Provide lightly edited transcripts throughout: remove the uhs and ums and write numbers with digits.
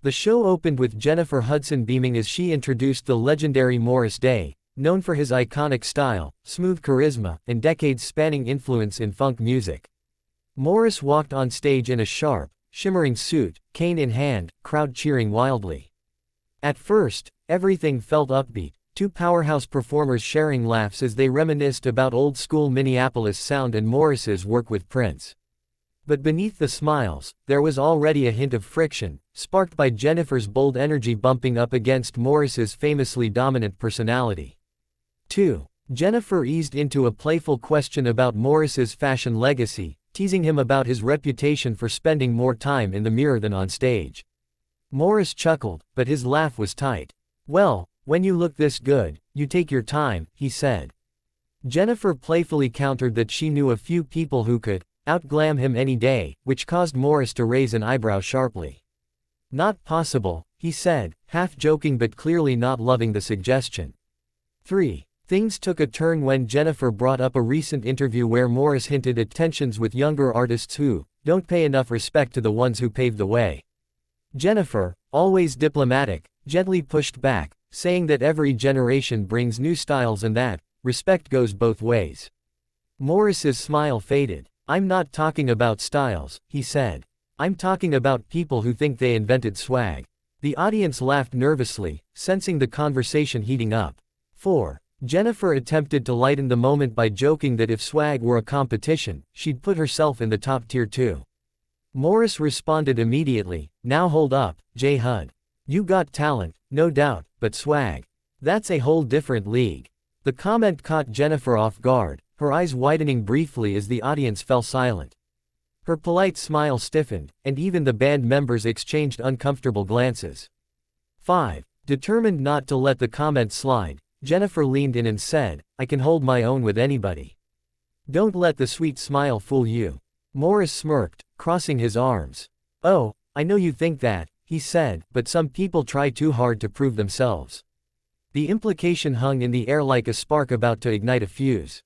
The show opened with Jennifer Hudson beaming as she introduced the legendary Morris Day, known for his iconic style, smooth charisma, and decades-spanning influence in funk music. Morris walked on stage in a sharp, shimmering suit, cane in hand, crowd cheering wildly. At first, everything felt upbeat, two powerhouse performers sharing laughs as they reminisced about old-school Minneapolis sound and Morris's work with Prince. But beneath the smiles, there was already a hint of friction, sparked by Jennifer's bold energy bumping up against Morris's famously dominant personality. 2. Jennifer eased into a playful question about Morris's fashion legacy, teasing him about his reputation for spending more time in the mirror than on stage. Morris chuckled, but his laugh was tight. "Well, when you look this good, you take your time," he said. Jennifer playfully countered that she knew a few people who could out-glam him any day, which caused Morris to raise an eyebrow sharply. "Not possible," he said, half joking but clearly not loving the suggestion. 3. Things took a turn when Jennifer brought up a recent interview where Morris hinted at tensions with younger artists who don't pay enough respect to the ones who paved the way. Jennifer, always diplomatic, gently pushed back, saying that every generation brings new styles and that respect goes both ways. Morris's smile faded. "I'm not talking about styles," he said. "I'm talking about people who think they invented swag." The audience laughed nervously, sensing the conversation heating up. 4. Jennifer attempted to lighten the moment by joking that if swag were a competition, she'd put herself in the top tier too. Morris responded immediately, "Now hold up, J. Hud. You got talent, no doubt, but swag. That's a whole different league." The comment caught Jennifer off guard, her eyes widening briefly as the audience fell silent. Her polite smile stiffened, and even the band members exchanged uncomfortable glances. 5. Determined not to let the comment slide, Jennifer leaned in and said, "I can hold my own with anybody. Don't let the sweet smile fool you." Morris smirked, crossing his arms. "Oh, I know you think that," he said, "but some people try too hard to prove themselves." The implication hung in the air like a spark about to ignite a fuse.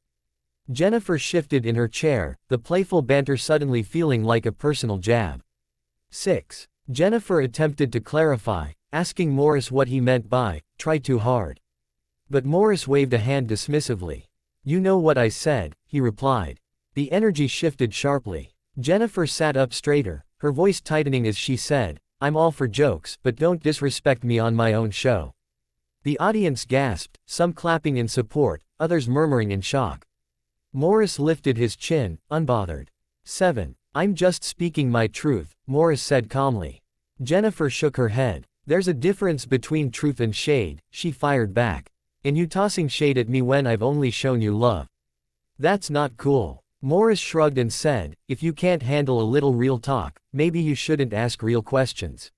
Jennifer shifted in her chair, the playful banter suddenly feeling like a personal jab. 6. Jennifer attempted to clarify, asking Morris what he meant by try too hard. But Morris waved a hand dismissively. "You know what I said," he replied. The energy shifted sharply. Jennifer sat up straighter, her voice tightening as she said, "I'm all for jokes, but don't disrespect me on my own show." The audience gasped, some clapping in support, others murmuring in shock. Morris lifted his chin, unbothered. 7. "I'm just speaking my truth," Morris said calmly. Jennifer shook her head. "There's a difference between truth and shade," she fired back. "And you tossing shade at me when I've only shown you love. That's not cool." Morris shrugged and said, "If you can't handle a little real talk, maybe you shouldn't ask real questions."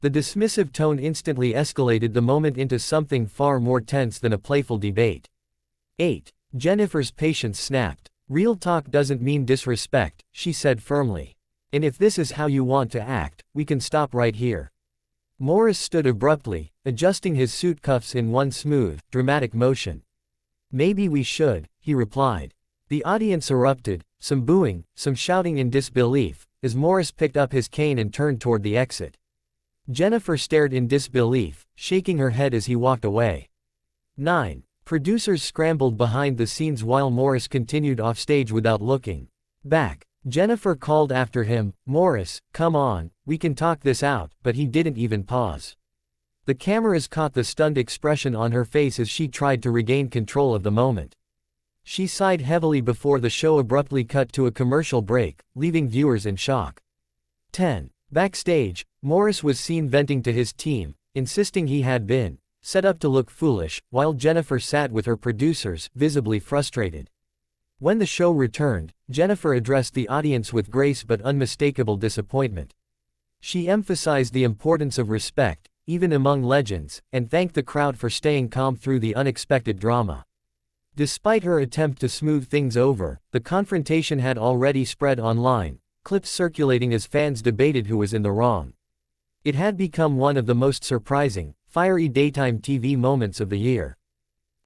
The dismissive tone instantly escalated the moment into something far more tense than a playful debate. 8. Jennifer's patience snapped. "Real talk doesn't mean disrespect," she said firmly. "And if this is how you want to act, we can stop right here." Morris stood abruptly, adjusting his suit cuffs in one smooth, dramatic motion. "Maybe we should," he replied. The audience erupted, some booing, some shouting in disbelief, as Morris picked up his cane and turned toward the exit. Jennifer stared in disbelief, shaking her head as he walked away. 9. Producers scrambled behind the scenes while Morris continued offstage without looking back. Jennifer called after him, "Morris, come on, we can talk this out," but he didn't even pause. The cameras caught the stunned expression on her face as she tried to regain control of the moment. She sighed heavily before the show abruptly cut to a commercial break, leaving viewers in shock. 10. Backstage, Morris was seen venting to his team, insisting he had been set up to look foolish, while Jennifer sat with her producers, visibly frustrated. When the show returned, Jennifer addressed the audience with grace but unmistakable disappointment. She emphasized the importance of respect, even among legends, and thanked the crowd for staying calm through the unexpected drama. Despite her attempt to smooth things over, the confrontation had already spread online, clips circulating as fans debated who was in the wrong. It had become one of the most surprising, fiery daytime TV moments of the year.